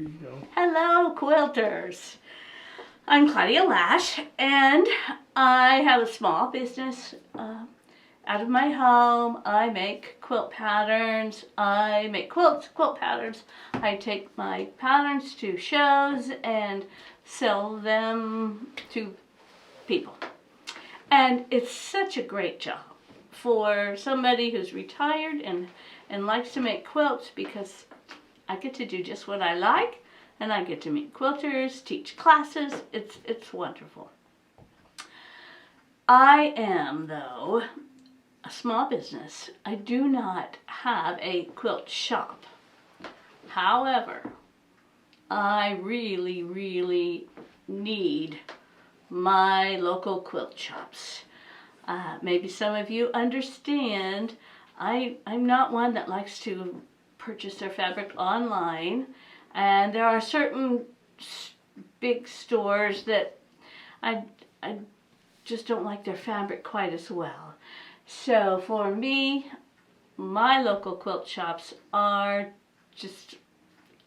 you go. Hello, Quilters. I'm Claudia Lash, and I have a small business out of my home. I make quilt patterns. I make quilt patterns. I take my patterns to shows and sell them to people. And it's such a great job for somebody who's retired and likes to make quilts, because I get to do just what I like, and I get to meet quilters, teach classes. It's wonderful. I am, though, a small business. I do not have a quilt shop. However, I really need my local quilt shops. Maybe some of you understand, I'm not one that likes to purchase their fabric online, and there are certain big stores that I just don't like their fabric quite as well. So for me, my local quilt shops are just,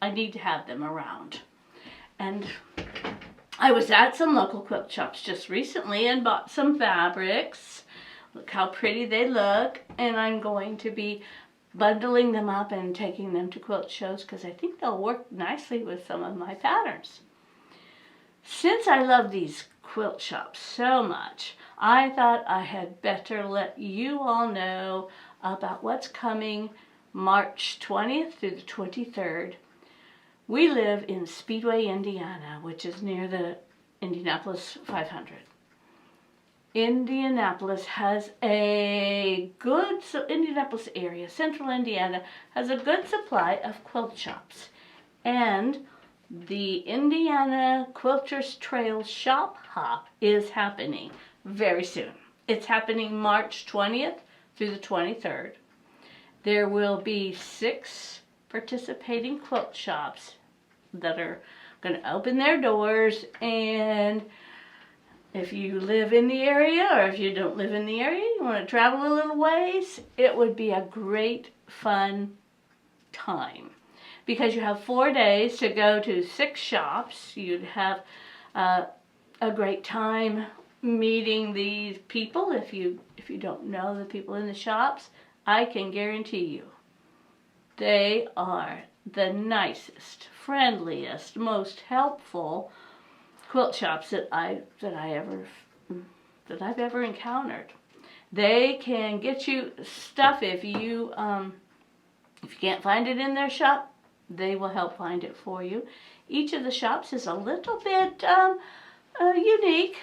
I need to have them around. And I was at some local quilt shops just recently and bought some fabrics. Look how pretty they look, and I'm going to be bundling them up and taking them to quilt shows because I think they'll work nicely with some of my patterns. Since I love these quilt shops so much, I thought I had better let you all know about what's coming March 20th through the 23rd. We live in Speedway, Indiana, which is near the Indianapolis 500. Indianapolis has a good, Indianapolis area, central Indiana, has a good supply of quilt shops. And the Indiana Quilters Trail Shop Hop is happening very soon. It's happening March 20th through the 23rd. There will be 6 participating quilt shops that are going to open their doors, and if you live in the area, or if you don't live in the area, you want to travel a little ways, it would be a great fun time, because you have 4 days to go to 6 shops. You'd have a great time meeting these people. If you don't know the people in the shops, I can guarantee you they are the nicest, friendliest, most helpful quilt shops that I've ever encountered. They can get you stuff if you can't find it in their shop. They will help find it for you. Each of the shops is a little bit unique.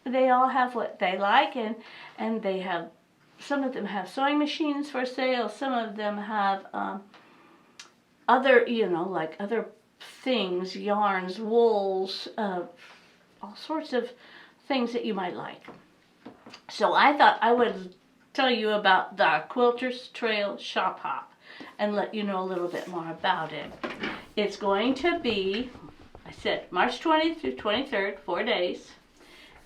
They all have what they like, and they have, some of them have sewing machines for sale. Some of them have other, like other things, yarns, wools, all sorts of things that you might like. So I thought I would tell you about the Quilters Trail Shop Hop and let you know a little bit more about it. It's going to be, I said, March 20th through 23rd, 4 days.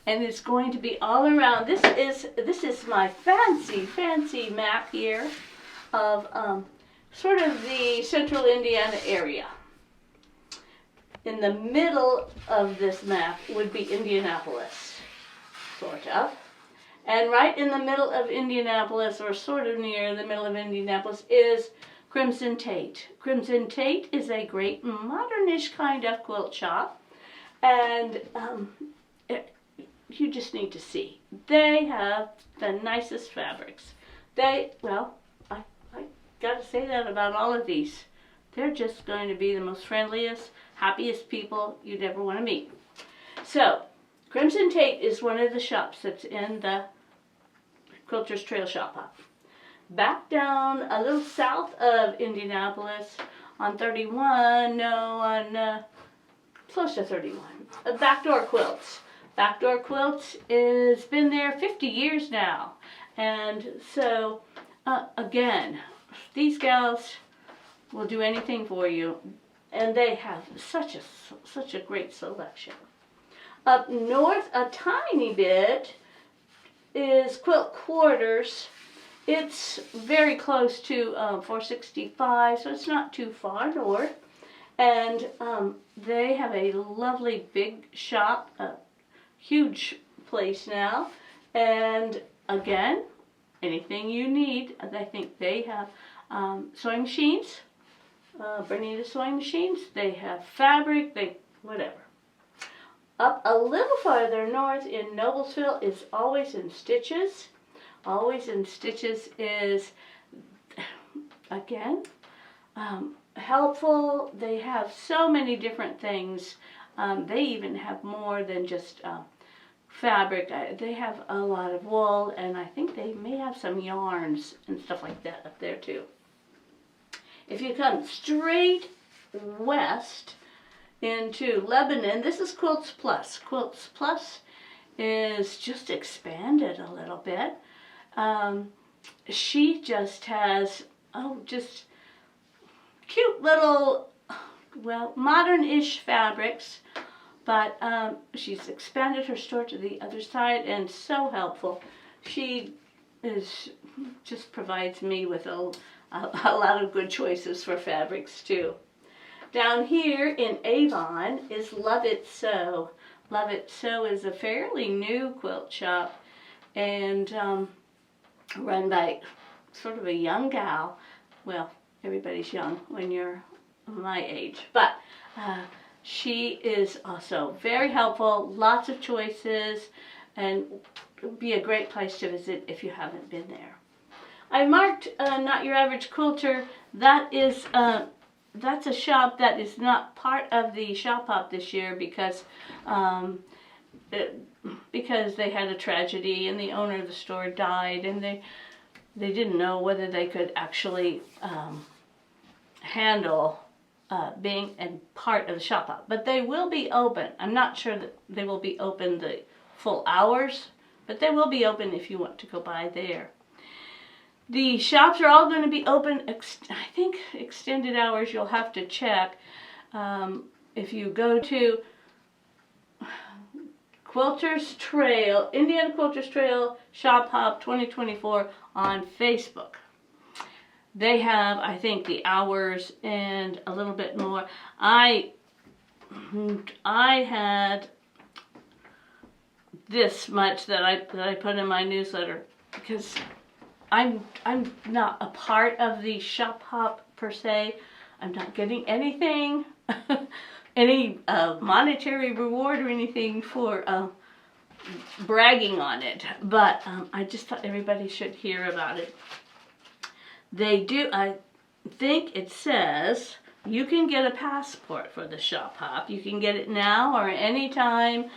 And it's going to be all around. This is my fancy map here of sort of the central Indiana area. In the middle of this map would be Indianapolis, sort of. And right in the middle of Indianapolis, or sort of near the middle of Indianapolis, is Crimson Tate. Crimson Tate is a great modernish kind of quilt shop, and you just need to see. They have the nicest fabrics. I gotta say that about all of these. They're just going to be the most friendliest, happiest people you'd ever want to meet. So, Crimson Tate is one of the shops that's in the Quilters Trail Shop Hop. Back down a little south of Indianapolis on 31, close to 31, Backdoor Quilts. Backdoor Quilts has been there 50 years now. And so, again, these gals will do anything for you, and they have such a great selection. Up north a tiny bit is Quilt Quarters. It's very close to 465, so it's not too far north. And they have a lovely big shop, a huge place now. And again, anything you need, I think they have sewing machines, Bernita sewing machines. They have fabric, whatever. Up a little farther north in Noblesville is Always in Stitches. Always in Stitches is, again, helpful. They have so many different things. They even have more than just fabric. They have a lot of wool, and I think they may have some yarns and stuff like that up there too. If you come straight west into Lebanon, this is Quilts Plus. Quilts Plus is just expanded a little bit. She just has, just cute little, well, modern-ish fabrics, but she's expanded her store to the other side, and so helpful. She just provides me with a lot of good choices for fabrics too. Down here in Avon is Love It Sew. Love It Sew is a fairly new quilt shop, and run by sort of a young gal. Well, everybody's young when you're my age, but she is also very helpful, lots of choices, and would be a great place to visit if you haven't been there. I marked Not Your Average Quilter. That is that's a shop that is not part of the shop hop this year because they had a tragedy and the owner of the store died, and they didn't know whether they could actually handle being a part of the shop hop. But they will be open. I'm not sure that they will be open the full hours, but they will be open if you want to go by there. The shops are all going to be open, I think extended hours. You'll have to check. If you go to Quilters Trail, Indiana Quilters Trail Shop Hop 2024 on Facebook. They have, I think, the hours and a little bit more. I had this much that I put in my newsletter because I'm not a part of the shop hop per se. I'm not getting anything, any monetary reward or anything for bragging on it. But I just thought everybody should hear about it. They do, I think it says you can get a passport for the shop hop. You can get it now or any time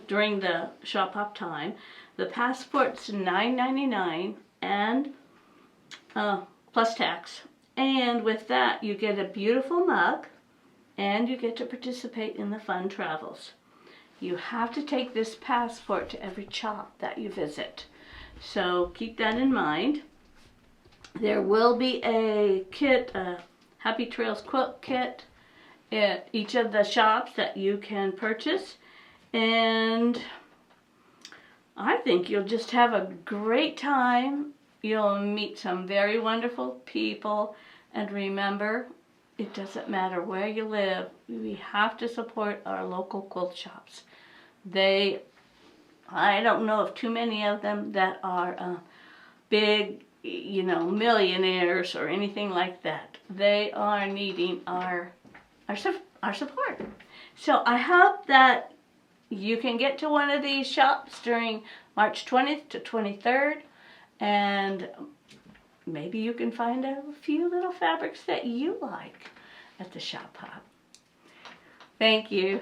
during the shop hop time. The passport's $9.99 and plus tax. And with that, you get a beautiful mug and you get to participate in the fun travels. You have to take this passport to every shop that you visit. So keep that in mind. There will be a kit, a Happy Trails quilt kit at each of the shops that you can purchase. And I think you'll just have a great time. You'll meet some very wonderful people. And remember, it doesn't matter where you live. We have to support our local quilt shops. I don't know of too many of them that are big, millionaires or anything like that. They are needing our support. So I hope that you can get to one of these shops during March 20th to 23rd, and maybe you can find a few little fabrics that you like at the shop hop. Thank you.